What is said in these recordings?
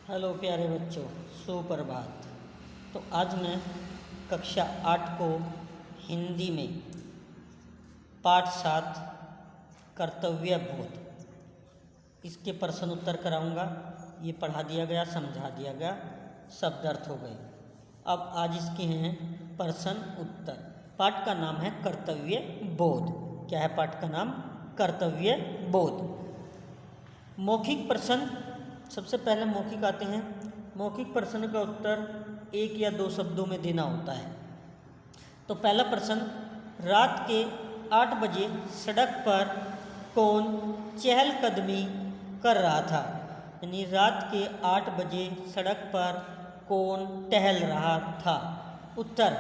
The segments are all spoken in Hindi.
हेलो प्यारे बच्चों, सुप्रभात। तो आज मैं कक्षा 8 को हिंदी में पाठ 7 कर्तव्य बोध इसके प्रश्न उत्तर कराऊंगा। ये पढ़ा दिया गया, समझा दिया गया, शब्द अर्थ हो गए। अब आज इसके हैं प्रश्न उत्तर। पाठ का नाम है कर्तव्य बोध। क्या है पाठ का नाम? कर्तव्य बोध। मौखिक प्रश्न, सबसे पहले मौखिक आते हैं। मौखिक प्रश्न का उत्तर एक या दो शब्दों में देना होता है। तो पहला प्रश्न, रात के 8 बजे सड़क पर कौन चहलकदमी कर रहा था? यानी रात के 8 बजे सड़क पर कौन टहल रहा था? उत्तर,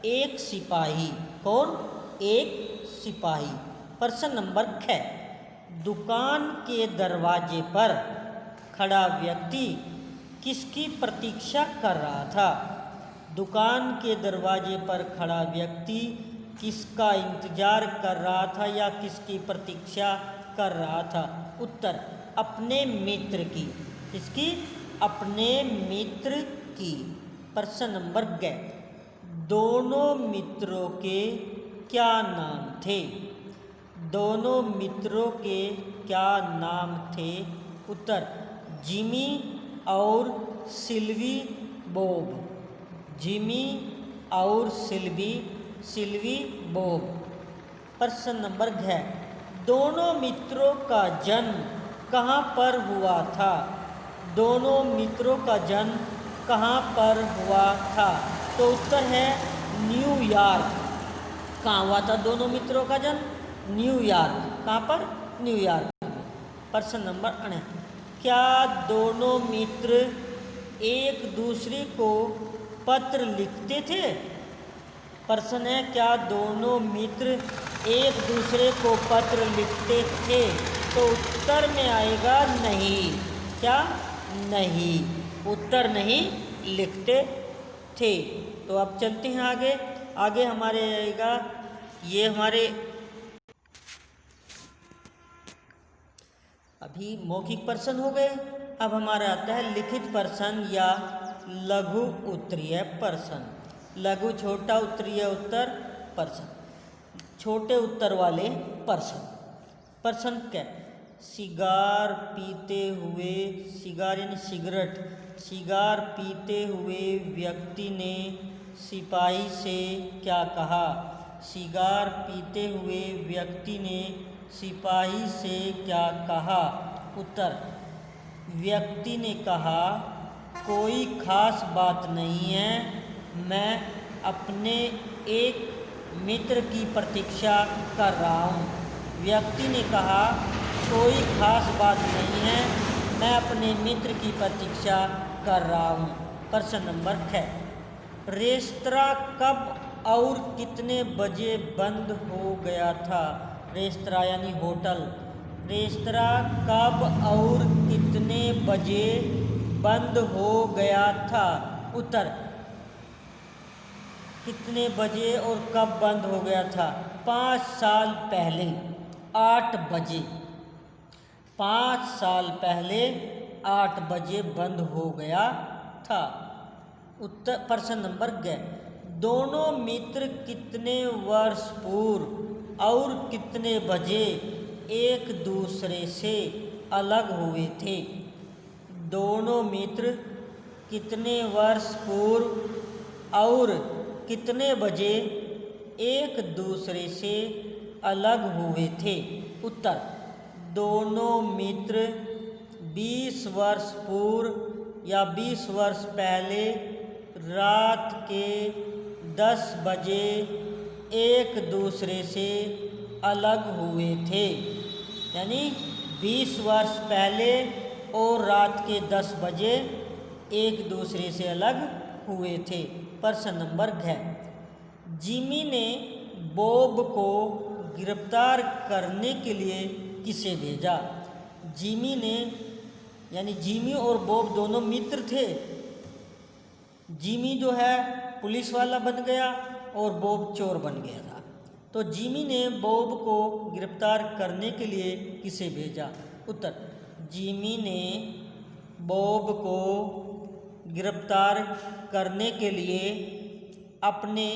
एक सिपाही। कौन? एक सिपाही। प्रश्न नंबर 6, दुकान के दरवाजे पर खड़ा व्यक्ति किसकी प्रतीक्षा कर रहा था? दुकान के दरवाजे पर खड़ा व्यक्ति किसका इंतजार कर रहा था या किसकी प्रतीक्षा कर रहा था? उत्तर, अपने मित्र की। किसकी? अपने मित्र की। प्रश्न नंबर 11, दोनों मित्रों के क्या नाम थे? दोनों मित्रों के क्या नाम थे? उत्तर, जिमी और सिल्वी बॉब। जिमी और सिल्वी बॉब। प्रश्न नंबर 12, दोनों मित्रों का जन्म कहाँ पर हुआ था? दोनों मित्रों का जन्म कहाँ पर हुआ था? तो उत्तर है न्यूयॉर्क। कहाँ हुआ था दोनों मित्रों का जन्म? न्यूयॉर्क। कहाँ पर? न्यूयॉर्क। प्रश्न नंबर 18, क्या दोनों मित्र एक दूसरे को पत्र लिखते थे? प्रश्न है, क्या दोनों मित्र एक दूसरे को पत्र लिखते थे? तो उत्तर में आएगा नहीं। क्या? नहीं, उत्तर नहीं लिखते थे। तो अब चलते हैं आगे। आगे हमारे आएगा, ये हमारे अभी मौखिक प्रश्न हो गए। अब हमारा आता है लिखित प्रश्न या लघु उत्तरीय प्रश्न। लघु छोटा, उत्तरीय उत्तर प्रश्न। छोटे उत्तर वाले प्रश्न। प्रश्न क्या? सिगार पीते हुए, सिगार यानी सिगरेट, सिगार पीते हुए व्यक्ति ने सिपाही से क्या कहा? सिगार पीते हुए व्यक्ति ने सिपाही से क्या कहा? उत्तर, व्यक्ति ने कहा, कोई खास बात नहीं है, मैं अपने एक मित्र की प्रतीक्षा कर रहा हूँ। व्यक्ति ने कहा, कोई खास बात नहीं है, मैं अपने मित्र की प्रतीक्षा कर रहा हूँ। प्रश्न नंबर 6, रेस्तरां कब और कितने बजे बंद हो गया था? रेस्तरां यानी होटल। रेस्तरां कब और कितने बजे बंद हो गया था? उत्तर, कितने बजे और कब बंद हो गया था? 5 साल पहले 8 बजे। 5 साल पहले 8 बजे बंद हो गया था। उत्तर। प्रश्न नंबर 11, दोनों मित्र कितने वर्ष पूर्व और कितने बजे एक दूसरे से अलग हुए थे? दोनों मित्र कितने वर्ष पूर्व और कितने बजे एक दूसरे से अलग हुए थे? उत्तर, दोनों मित्र 20 वर्ष पूर्व या 20 वर्ष पहले रात के 10 बजे एक दूसरे से अलग हुए थे। यानी 20 वर्ष पहले और रात के 10 बजे एक दूसरे से अलग हुए थे। प्रश्न नंबर 11, जिमी ने बॉब को गिरफ्तार करने के लिए किसे भेजा? जिमी ने, यानी जिमी और बॉब दोनों मित्र थे। जिमी जो है पुलिस वाला बन गया और बॉब चोर बन गया था। तो जिमी ने बॉब को गिरफ्तार करने के लिए किसे भेजा? उत्तर, जिमी ने बॉब को गिरफ्तार करने के लिए अपने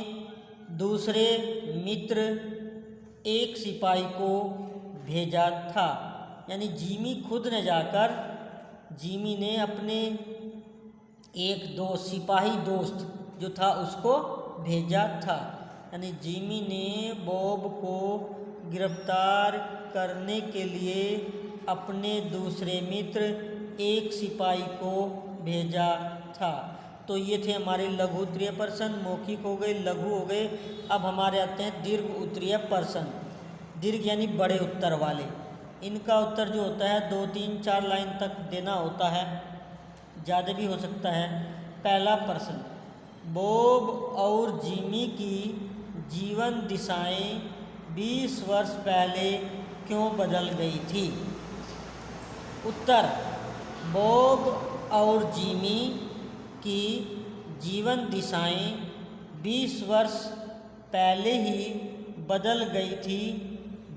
दूसरे मित्र एक सिपाही को भेजा था। यानी जिमी खुद ने जाकर जिमी ने अपने एक दोस्त सिपाही दोस्त जो था उसको भेजा था। यानी जिमी ने बॉब को गिरफ्तार करने के लिए अपने दूसरे मित्र एक सिपाही को भेजा था। तो ये थे हमारे लघु उत्तरीय प्रश्न। मौखिक हो गए, लघु हो गए। अब हमारे आते हैं दीर्घ उत्तरीय प्रश्न। दीर्घ यानी बड़े उत्तर वाले। इनका उत्तर जो होता है 2, 3, 4 लाइन तक देना होता है, ज़्यादा भी हो सकता है। पहला प्रश्न, बॉब और जिमी की जीवन दिशाएं 20 वर्ष पहले क्यों बदल गई थी? उत्तर, बॉब और जिमी की जीवन दिशाएं 20 वर्ष पहले ही बदल गई थी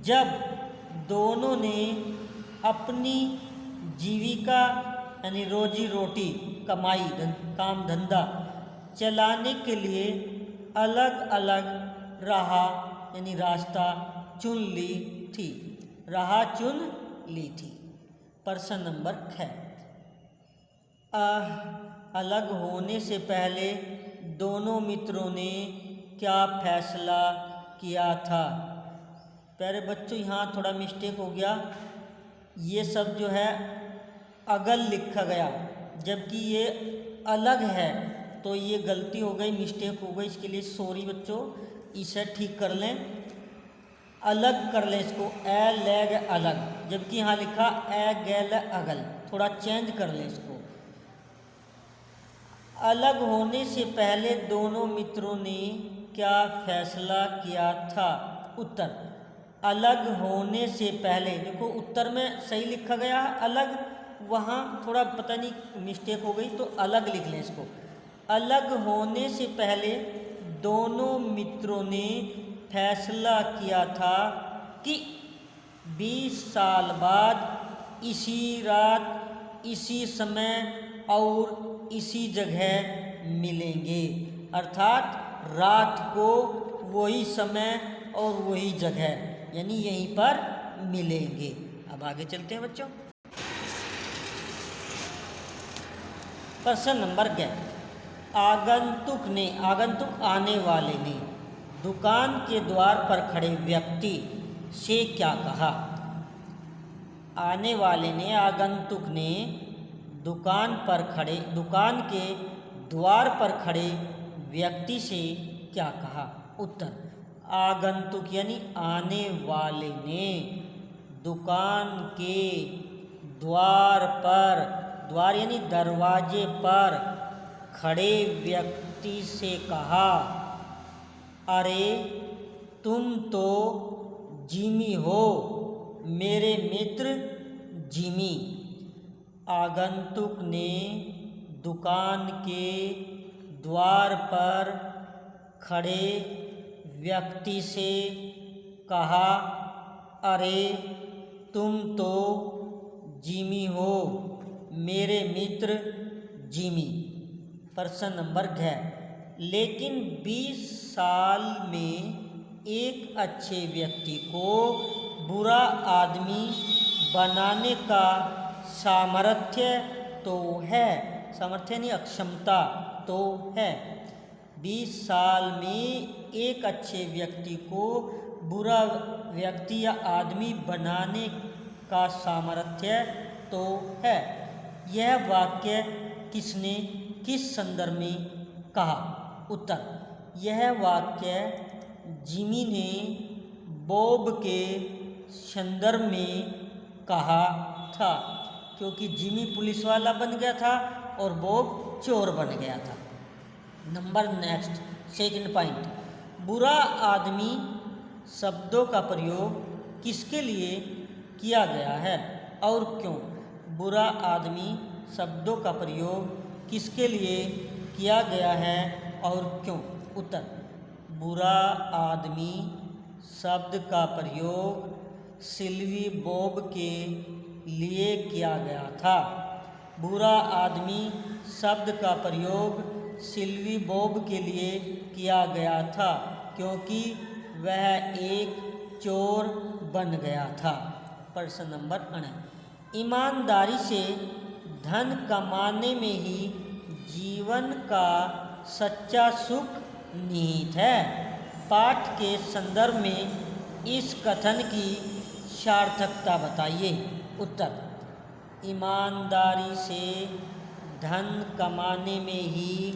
जब दोनों ने अपनी जीविका यानी रोजी रोटी कमाई काम धंधा चलाने के लिए अलग अलग राह यानी रास्ता चुन ली थी। राह चुन ली थी। प्रश्न नंबर 6, अलग होने से पहले दोनों मित्रों ने क्या फैसला किया था? प्यारे बच्चों, यहाँ थोड़ा मिस्टेक हो गया। ये सब जो है अगल लिखा गया, जबकि ये अलग है, तो ये गलती हो गई, मिस्टेक हो गई। इसके लिए सॉरी बच्चों, इसे ठीक कर लें, अलग कर लें इसको, ए लैग अलग, जबकि यहाँ लिखा ए गैल अगल। थोड़ा चेंज कर लें इसको। अलग होने से पहले दोनों मित्रों ने क्या फैसला किया था? उत्तर, अलग होने से पहले, देखो उत्तर में सही लिखा गया है अलग, वहाँ थोड़ा पता नहीं मिस्टेक हो गई, तो अलग लिख लें इसको। अलग होने से पहले दोनों मित्रों ने फैसला किया था कि 20 साल बाद इसी रात इसी समय और इसी जगह मिलेंगे। अर्थात रात को वही समय और वही जगह, यानी यहीं पर मिलेंगे। अब आगे चलते हैं बच्चों। प्रश्न नंबर 11, आगंतुक आने वाले ने दुकान के द्वार पर खड़े व्यक्ति से क्या कहा? आने वाले ने, आगंतुक ने दुकान के द्वार पर खड़े व्यक्ति से क्या कहा? उत्तर, आगंतुक यानी आने वाले ने दुकान के द्वार पर, द्वार यानी दरवाजे पर खड़े व्यक्ति से कहा, अरे तुम तो जिमी हो, मेरे मित्र जिमी। आगंतुक ने दुकान के द्वार पर खड़े व्यक्ति से कहा, अरे तुम तो जिमी हो, मेरे मित्र जिमी। प्रश्न नंबर 11, लेकिन 20 साल में एक अच्छे व्यक्ति को बुरा आदमी बनाने का सामर्थ्य तो है, सामर्थ्य नहीं अक्षमता तो है। 20 साल में एक अच्छे व्यक्ति को बुरा व्यक्ति या आदमी बनाने का सामर्थ्य तो है। यह वाक्य किसने किस संदर्भ में कहा? उत्तर, यह वाक्य जिमी ने बॉब के संदर्भ में कहा था, क्योंकि जिमी पुलिस वाला बन गया था और बॉब चोर बन गया था। नंबर नेक्स्ट, सेकंड पॉइंट, बुरा आदमी शब्दों का प्रयोग किसके लिए किया गया है और क्यों? बुरा आदमी शब्दों का प्रयोग किसके लिए किया गया है और क्यों? उत्तर, बुरा आदमी शब्द का प्रयोग सिल्वी बॉब के लिए किया गया था। बुरा आदमी शब्द का प्रयोग सिल्वी बॉब के लिए किया गया था क्योंकि वह एक चोर बन गया था। प्रश्न नंबर 9। ईमानदारी से धन कमाने में ही जीवन का सच्चा सुख निहित है। पाठ के संदर्भ में इस कथन की सार्थकता बताइए। उत्तर: ईमानदारी से धन कमाने में ही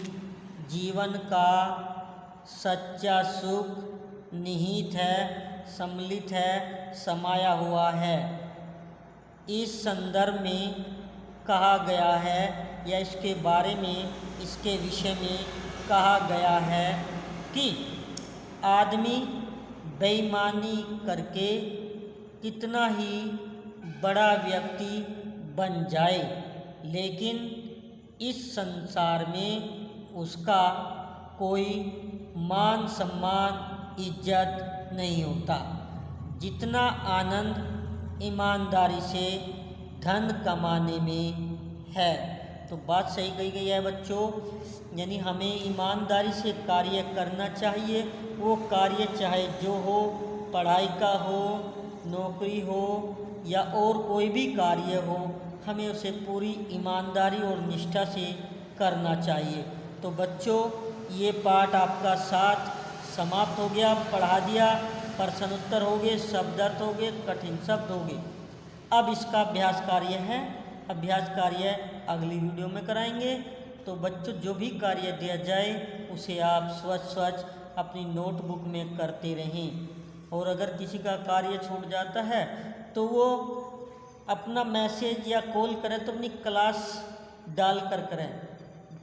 जीवन का सच्चा सुख निहित है, सम्मिलित है, समाया हुआ है। इस संदर्भ में कहा गया है या इसके बारे में, इसके विषय में कहा गया है कि आदमी बेईमानी करके कितना ही बड़ा व्यक्ति बन जाए, लेकिन इस संसार में उसका कोई मान सम्मान, इज्जत नहीं होता। जितना आनंद ईमानदारी से धन कमाने में है। तो बात सही कही गई है बच्चों, यानी हमें ईमानदारी से कार्य करना चाहिए। वो कार्य चाहे जो हो, पढ़ाई का हो, नौकरी हो या और कोई भी कार्य हो, हमें उसे पूरी ईमानदारी और निष्ठा से करना चाहिए। तो बच्चों, ये पाठ आपका 7 समाप्त हो गया, पढ़ा दिया। प्रश्न उत्तर हो गए, शब्दार्थ हो गए, कठिन शब्द हो गए। अब इसका अभ्यास कार्य है। अभ्यास कार्य अगली वीडियो में कराएंगे। तो बच्चों, जो भी कार्य दिया जाए उसे आप स्वच्छ अपनी नोटबुक में करते रहें। और अगर किसी का कार्य छूट जाता है तो वो अपना मैसेज या कॉल करें तो अपनी क्लास डाल कर करें।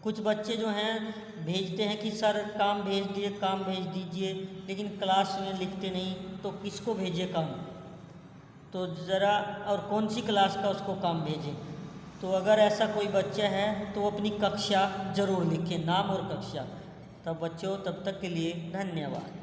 कुछ बच्चे जो हैं भेजते हैं कि सर काम भेज दिए, काम भेज दीजिए, लेकिन क्लास में लिखते नहीं, तो किसको भेजे काम? तो ज़रा, और कौन सी क्लास का उसको काम भेजें? तो अगर ऐसा कोई बच्चा है तो अपनी कक्षा ज़रूर लिखें, नाम और कक्षा। तब बच्चों, तब तक के लिए धन्यवाद।